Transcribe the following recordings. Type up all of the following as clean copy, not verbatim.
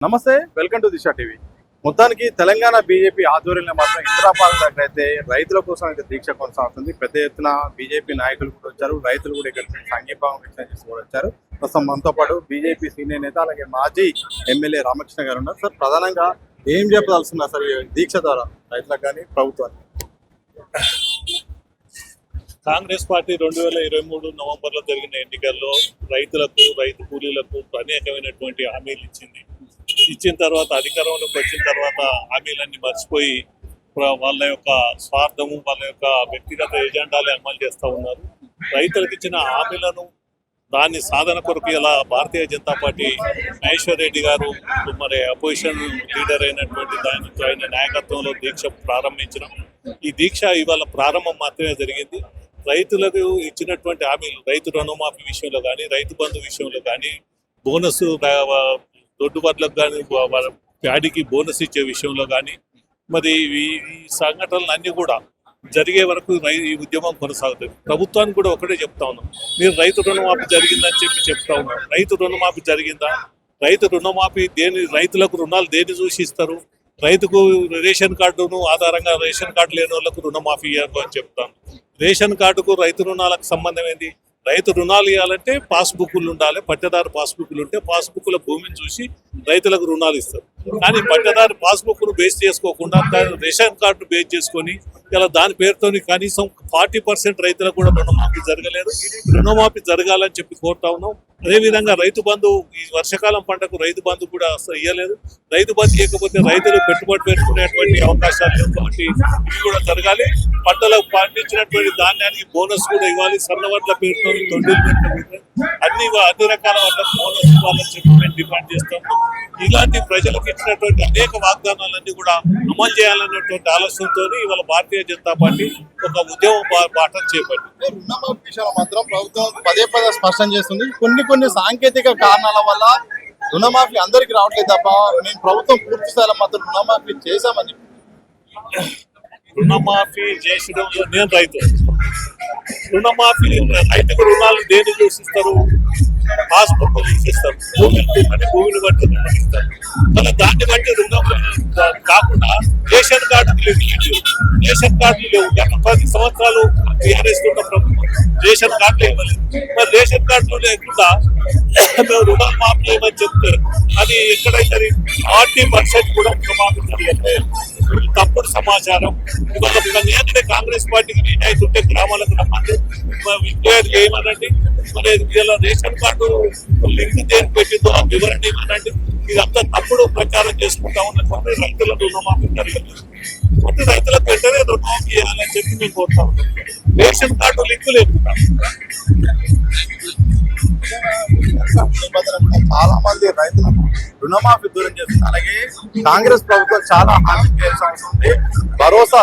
నమస్తే, welcome to Disha TV. మొత్తానికి Telangana BJP ఆధ్వర్యంలో మాత్రం ఇందిరాపాలెం దగ్గర అయితే రైతుల కోసం అయితే దీక్ష కొనసాగుతుంది. పెద్ద ఎత్తున బీజేపీ నాయకులు కూడా వచ్చారు, రైతులు కూడా ఇక్కడ సంఘీభావం వ్యక్తం చేసి కూడా వచ్చారు. ప్రస్తుతం మనతో పాటు బీజేపీ సీనియర్ నేత అలాగే మాజీ ఎమ్మెల్యే రామకృష్ణ గారు ఉన్నారు. సార్, ప్రధానంగా ఏం చెప్పదలుచున్నారు సార్ ఈ దీక్ష ద్వారా రైతులకు కానీ ప్రభుత్వానికి? కాంగ్రెస్ పార్టీ 2023 నవంబర్లో జరిగిన ఎన్నికల్లో రైతులకు, రైతు కూలీలకు అనేకమైనటువంటి హామీలు ఇచ్చిన తర్వాత అధికారంలోకి వచ్చిన తర్వాత హామీలన్నీ మర్చిపోయి వాళ్ళ యొక్క స్వార్థము, వాళ్ళ యొక్క వ్యక్తిగత ఎజెండాలే అమలు చేస్తూ ఉన్నారు. రైతులకు ఇచ్చిన హామీలను దాన్ని సాధన కొరకు ఇలా భారతీయ జనతా పార్టీ మహేశ్వర్ రెడ్డి గారు మరి అపోజిషన్ లీడర్ అయినటువంటి ఆయన నాయకత్వంలో దీక్ష ప్రారంభించడం. ఈ దీక్ష ఇవాళ ప్రారంభం మాత్రమే జరిగింది. రైతులకు ఇచ్చినటువంటి హామీలు, రైతు రుణమాఫీ విషయంలో కానీ, రైతు బంధు విషయంలో కానీ, బోనస్ దొడ్డు వడ్లకు కానీ, ప్యాడీకి బోనస్ ఇచ్చే విషయంలో కానీ, మరి ఈ సంఘటనలు అన్నీ కూడా జరిగే వరకు ఈ ఉద్యమం కొనసాగుతుంది. ప్రభుత్వానికి కూడా ఒకటే చెప్తా ఉన్నాం, మీరు రైతు రుణమాఫీ జరిగిందని చెప్తా ఉన్నాం. రైతు రుణమాఫీ జరిగిందా? రైతు రుణమాఫీ రైతులకు రుణాలు దేన్ని చూసి ఇస్తారు? రైతుకు రేషన్ కార్డును ఆధారంగా రేషన్ కార్డు లేని వాళ్ళకు రుణమాఫీ ఇవ్వాలి అని చెప్తాను. రేషన్ కార్డుకు రైతు రుణాలకు సంబంధం ఏంది? రైతు రుణాలు ఇవ్వాలంటే పాస్బుక్లు ఉండాలి. పట్టదారు పాస్బుక్లు ఉంటే పాస్బుక్ల భూమిని చూసి రైతులకు రుణాలు ఇస్తారు. కానీ పట్టదారు పాస్బుక్ను బేస్ చేసుకోకుండా రేషన్ కార్డు బేస్ చేసుకొని ఇలా దాని పేరుతో కనీసం 40% రైతులకు కూడా రుణమాఫీ జరగలేదు. రుణమాఫీ జరగాలని చెప్పి కోరుతా ఉన్నాం. అదేవిధంగా రైతు బంధు, ఈ వర్షాకాలం పంటకు రైతు బంధు కూడా ఇవ్వలేదు. రైతు బంధు ఇవ్వకపోతే రైతులు పెట్టుబడి పెట్టుకునేటువంటి అవకాశాలు లేవు. కాబట్టి ఇవి కూడా జరగాలి. పంటలకు పండించినటువంటి ధాన్యానికి బోనస్ కూడా ఇవ్వాలి. సన్నవడ్ల పేరుతో అన్ని రకాల వడ్లకు బోనస్ ఇవ్వాలని చెప్పి మేము డిమాండ్ చేస్తాం. ఇలాంటి ప్రజలకు ఇచ్చినటువంటి అనేక వాగ్దానాలన్నీ కూడా అమలు చేయాలన్నటువంటి ఆలోచనతో ఇవాళ భారతీయ జనతా పార్టీ ఒక ఉద్యమ బాటం చేపట్టింది. రుణమాఫీ విషయంలో మాత్రం ప్రభుత్వం పదే పదే స్పష్టం చేస్తుంది, కొన్ని సాంకేతిక కారణాల వల్ల రుణమాఫీ అందరికి రావట్లేదు తప్ప మేము ప్రభుత్వం పూర్తి స్థాయిలో మాత్రం రుణమాఫీ చేశామని. రుణమాఫీ చేసడంలో నేను రైతు రుణమాఫీ రైతుకు రుణాలు దేని చూసిస్తారు? పాస్బుక్ చూసిస్తారు, భూమిని బట్టి ఇస్తారు. మళ్ళీ దాన్ని బట్టి రుణం కాకుండా రేషన్ కార్డులు లేవు. రేషన్ కార్డులు లేవు. గత 10 సంవత్సరాలు టీఆర్ఎస్ ఉన్న ప్రభుత్వం రేషన్ కార్డులు ఇవ్వలేదు. మరి రేషన్ కార్డులు లేకుండా మేము రుణాలు మాఫీ చేయమని చెప్తే అది ఎక్కడైతే 40% కూడా రుణమాఫీ జరగలేదు. తప్పుడు సమాచారం. ఇవాళ కాంగ్రెస్ పార్టీకి నిజాయితీ ఉంటే గ్రామాలకు రమ్మండి, విద్యార్థులు ఏమనండి, మరి ఇలా రేషన్ కార్డు లింక్ దేని పెట్టిందో ఆ వివరణ ఏమనండి. ఇదంతా తప్పుడు ప్రచారం చేసుకుంటా ఉన్నటువంటి రైతులకు రుణమాఫీ జరగలేదు. అంటే రైతులకు వెంటనే రుణమాఫీ చేయాలని చెప్పి మేము కోరుతా ఉన్నాం. రేషన్ కార్డు లింకు లేకుండా చాలా మంది రైతులకు రుణమాఫీ దూరం చేస్తుంది. అలాగే కాంగ్రెస్ ప్రభుత్వం చాలా హామీ చేయాల్సిన అవసరం ఉంది.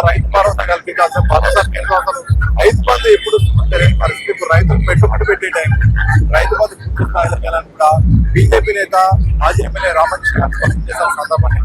రైతు భరోసా కల్పించాల్సిన భరోసా కేంద్రాలు రైతు బంధు ఎప్పుడు తెలియని పరిస్థితి. ఇప్పుడు రైతులు పెట్టుబడి పెట్టే టైం రైతు బంధు పూర్తి స్థాయిలో కూడా బీజేపీ నేత మాజీ ఎమ్మెల్యే రామకృష్ణ చేసిన సందర్భంగా